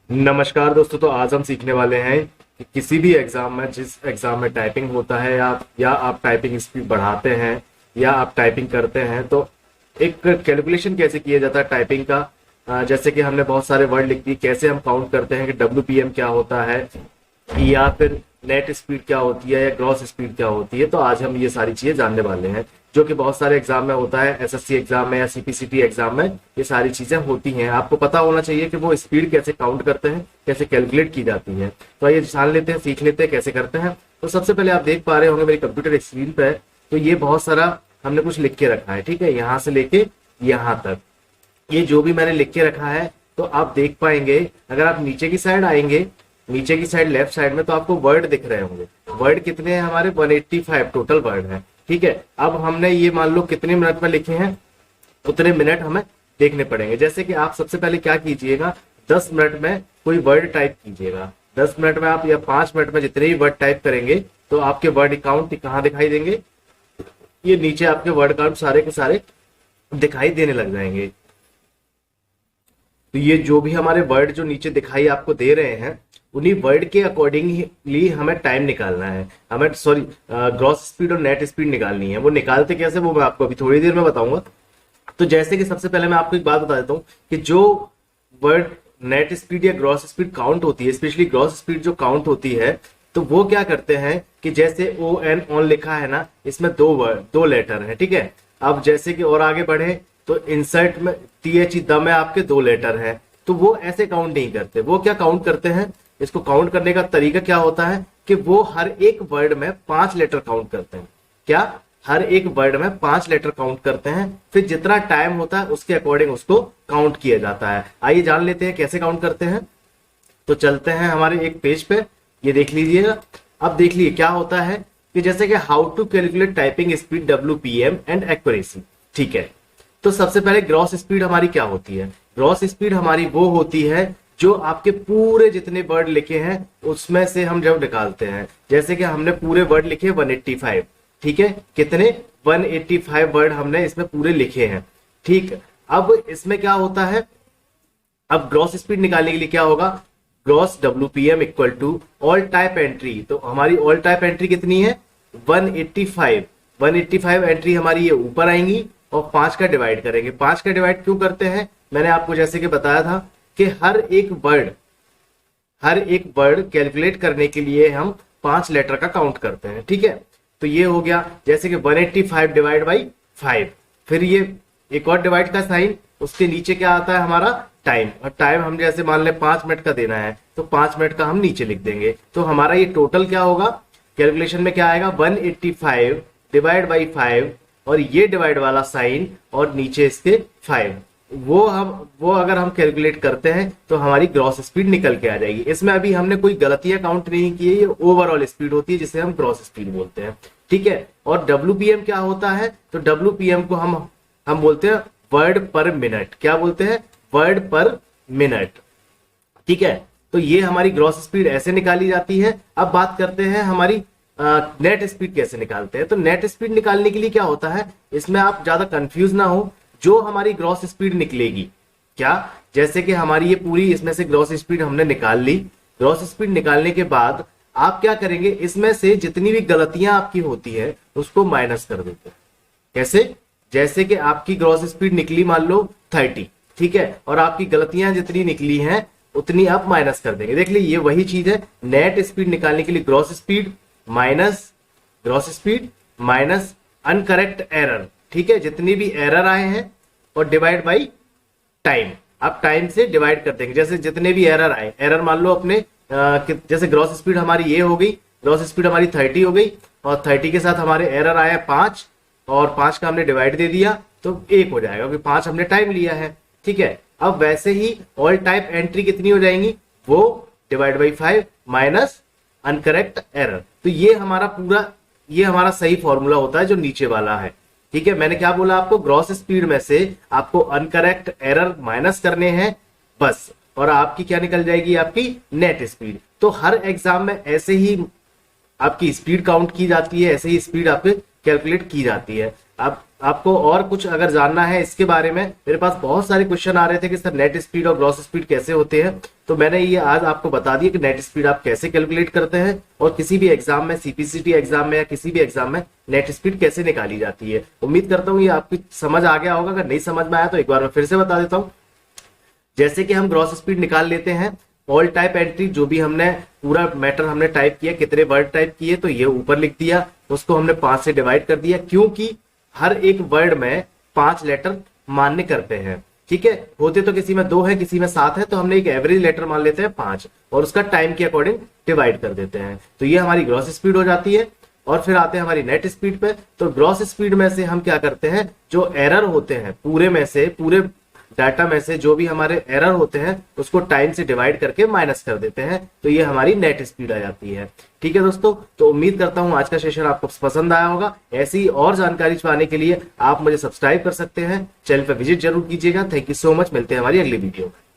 नमस्कार दोस्तों। तो आज हम सीखने वाले हैं कि किसी भी एग्जाम में, जिस एग्जाम में टाइपिंग होता है या आप टाइपिंग स्पीड बढ़ाते हैं या आप टाइपिंग करते हैं, तो एक कैलकुलेशन कैसे किया जाता है टाइपिंग का। जैसे कि हमने बहुत सारे वर्ड लिख दिए, कैसे हम काउंट करते हैं कि WPM क्या होता है या फिर नेट स्पीड क्या होती है या ग्रॉस स्पीड क्या होती है। तो आज हम ये सारी चीजें जानने वाले हैं, जो कि बहुत सारे एग्जाम में होता है, SSC एग्जाम में या CPCT एग्जाम में ये सारी चीजें होती हैं। आपको पता होना चाहिए कि वो स्पीड कैसे काउंट करते हैं, कैसे कैलकुलेट की जाती है। तो आइए जान लेते हैं, सीख लेते हैं कैसे करते हैं। तो सबसे पहले आप देख पा रहे होंगे मेरी कंप्यूटर स्क्रीन पे, तो ये बहुत सारा हमने कुछ लिख के रखा है, ठीक है, यहाँ से लेके यहाँ तक। ये जो भी मैंने लिख के रखा है, तो आप देख पाएंगे, अगर आप नीचे की साइड आएंगे, नीचे की साइड लेफ्ट साइड में, तो आपको वर्ड दिख रहे होंगे। वर्ड कितने हैं हमारे? 185 टोटल वर्ड है, ठीक है। अब हमने ये मान लो कितने मिनट में लिखे हैं, उतने मिनट हमें देखने पड़ेंगे। जैसे कि आप सबसे पहले क्या कीजिएगा, 10 मिनट में कोई वर्ड टाइप कीजिएगा। 10 मिनट में आप या 5 मिनट में जितने भी वर्ड टाइप करेंगे, तो आपके वर्ड काउंट कहाँ दिखाई देंगे? ये नीचे आपके वर्ड काउंट सारे के सारे दिखाई देने लग जाएंगे। तो ये जो भी हमारे वर्ड जो नीचे दिखाई आपको दे रहे हैं, उन्हीं वर्ड के अकॉर्डिंगली हमें टाइम निकालना है, हमें सॉरी ग्रॉस स्पीड और नेट स्पीड निकालनी है। वो निकालते कैसे, वो मैं आपको अभी थोड़ी देर में बताऊंगा। तो जैसे कि सबसे पहले मैं आपको एक बात बता देता हूँ कि जो वर्ड नेट स्पीड या ग्रॉस स्पीड काउंट होती है, स्पेशली ग्रॉस स्पीड जो काउंट होती है, तो वो क्या करते हैं कि जैसे ON ऑन लिखा है ना, इसमें दो लेटर है, ठीक है। अब जैसे कि और आगे बढ़े तो इंसर्ट में TH द में आपके 2 लेटर हैं, तो वो ऐसे काउंट नहीं करते। वो क्या काउंट करते हैं, इसको काउंट करने का तरीका क्या होता है कि वो हर एक वर्ड में 5 लेटर काउंट करते हैं। क्या? हर एक वर्ड में 5 लेटर काउंट करते हैं। फिर जितना टाइम होता है उसके अकॉर्डिंग उसको काउंट किया जाता है। आइए जान लेते हैं कैसे काउंट करते हैं। तो चलते हैं हमारे एक पेज पे, ये देख लीजिएगा। अब देख लीजिए क्या होता है कि जैसे कि how to calculate typing speed, WPM and accuracy, ठीक है। तो सबसे पहले ग्रॉस स्पीड हमारी क्या होती है? ग्रॉस स्पीड हमारी वो होती है जो आपके पूरे जितने वर्ड लिखे हैं उसमें से हम जब निकालते हैं। जैसे कि हमने पूरे वर्ड लिखे 185, ठीक है। कितने? 185 वर्ड हमने इसमें पूरे लिखे हैं, ठीक। अब इसमें क्या होता है, अब ग्रॉस स्पीड निकालने के लिए क्या होगा, gross WPM equal to all type entry. तो हमारी ऑल टाइप एंट्री कितनी है? 185 एंट्री हमारी ये ऊपर आएंगी और 5 का डिवाइड करेंगे। 5 का डिवाइड क्यों करते हैं? मैंने आपको जैसे कि बताया था कि हर एक वर्ड कैलकुलेट करने के लिए हम 5 लेटर का काउंट करते हैं, ठीक है। तो ये हो गया, जैसे कि 185 डिवाइड बाई 5। फिर ये एक और डिवाइड का साइन, उसके नीचे क्या आता है हमारा? टाइम। और टाइम हम जैसे मान ले 5 मिनट का देना है, तो 5 मिनट का हम नीचे लिख देंगे। तो हमारा ये टोटल क्या होगा कैलकुलेशन में, क्या आएगा? 185 डिवाइड बाई 5 और ये डिवाइड वाला साइन और नीचे इसके 5। वो अगर हम कैलकुलेट करते हैं तो हमारी ग्रॉस स्पीड निकल के आ जाएगी। इसमें अभी हमने कोई गलतियां काउंट नहीं की है, ये ओवरऑल स्पीड होती है जिसे हम ग्रॉस स्पीड बोलते हैं, ठीक है। और WPM क्या होता है? तो WPM को हम बोलते हैं वर्ड पर मिनट। क्या बोलते हैं? वर्ड पर मिनट, ठीक है। तो ये हमारी ग्रॉस स्पीड ऐसे निकाली जाती है। अब बात करते हैं हमारी नेट स्पीड कैसे निकालते हैं। तो नेट स्पीड निकालने के लिए क्या होता है, इसमें आप ज्यादा कंफ्यूज ना हो। जो हमारी ग्रॉस स्पीड निकलेगी, क्या, जैसे कि हमारी ये पूरी इसमें से ग्रॉस स्पीड हमने निकाल ली। ग्रॉस स्पीड निकालने के बाद आप क्या करेंगे, इसमें से जितनी भी गलतियां आपकी होती है उसको माइनस कर देते हैं। कैसे? जैसे कि आपकी ग्रॉस स्पीड निकली मान लो 30, ठीक है, और आपकी गलतियां जितनी निकली हैं उतनी आप माइनस कर देंगे। देख लीजिए, ये वही चीज है। नेट स्पीड निकालने के लिए gross speed minus incorrect error, ठीक है, जितनी भी एरर आए हैं, और डिवाइड बाई टाइम। आप टाइम से डिवाइड कर देंगे। जैसे जितने भी एरर आए, एरर मान लो अपने जैसे ग्रॉस स्पीड हमारी ये हो गई, ग्रॉस स्पीड हमारी 30 हो गई, और 30 के साथ हमारे एरर आया 5, और 5 का हमने डिवाइड दे दिया तो 1 हो जाएगा, क्योंकि 5 हमने टाइम लिया है, ठीक है। अब वैसे ही ऑल टाइप एंट्री कितनी हो जाएंगी, वो divide by 5 minus incorrect error. तो ये हमारा सही फॉर्मूला होता है जो नीचे वाला है, ठीक है। मैंने क्या बोला आपको, ग्रॉस स्पीड में से आपको अनकरेक्ट एरर माइनस करने हैं बस, और आपकी क्या निकल जाएगी, आपकी नेट स्पीड। तो हर एग्जाम में ऐसे ही आपकी स्पीड काउंट की जाती है, ऐसे ही स्पीड आपके कैलकुलेट की जाती है। अब आपको और कुछ अगर जानना है इसके बारे में, मेरे पास बहुत सारे क्वेश्चन आ रहे थे कि सर नेट स्पीड और ग्रॉस स्पीड कैसे होते हैं, तो मैंने ये आज आपको बता दिया कि नेट स्पीड आप कैसे कैलकुलेट करते हैं और किसी भी एग्जाम में, सीपीसीटी एग्जाम में या किसी भी एग्जाम में नेट स्पीड कैसे निकाली जाती है। उम्मीद करता हूँ ये आपकी समझ आ गया होगा। अगर नहीं समझ में आया तो एक बार मैं फिर से बता देता हूँ। जैसे कि हम ग्रॉस स्पीड निकाल लेते हैं, ऑल टाइप एंट्री, जो भी हमने पूरा मैटर हमने टाइप किया, कितने वर्ड टाइप किए तो ये ऊपर लिख दिया, उसको हमने 5 से डिवाइड कर दिया, क्योंकि हर एक वर्ड में 5 लेटर मान्य करते हैं। ठीक है, होते तो किसी में 2 है, किसी में 7 है, तो हमने एक एवरेज लेटर मान लेते हैं 5 और उसका टाइम के अकॉर्डिंग डिवाइड कर देते हैं। तो ये हमारी ग्रॉस स्पीड हो जाती है। और फिर आते हैं हमारी नेट स्पीड पे। तो ग्रॉस स्पीड में से हम क्या करते हैं, जो एरर होते हैं पूरे में से, पूरे डाटा में से जो भी हमारे एरर होते हैं उसको टाइम से डिवाइड करके माइनस कर देते हैं, तो ये हमारी नेट स्पीड आ जाती है। ठीक है दोस्तों, तो उम्मीद करता हूं आज का सेशन आपको पसंद आया होगा। ऐसी और जानकारी पाने के लिए आप मुझे सब्सक्राइब कर सकते हैं, चैनल पर विजिट जरूर कीजिएगा। थैंक यू सो मच, मिलते हैं हमारी अगली वीडियो में।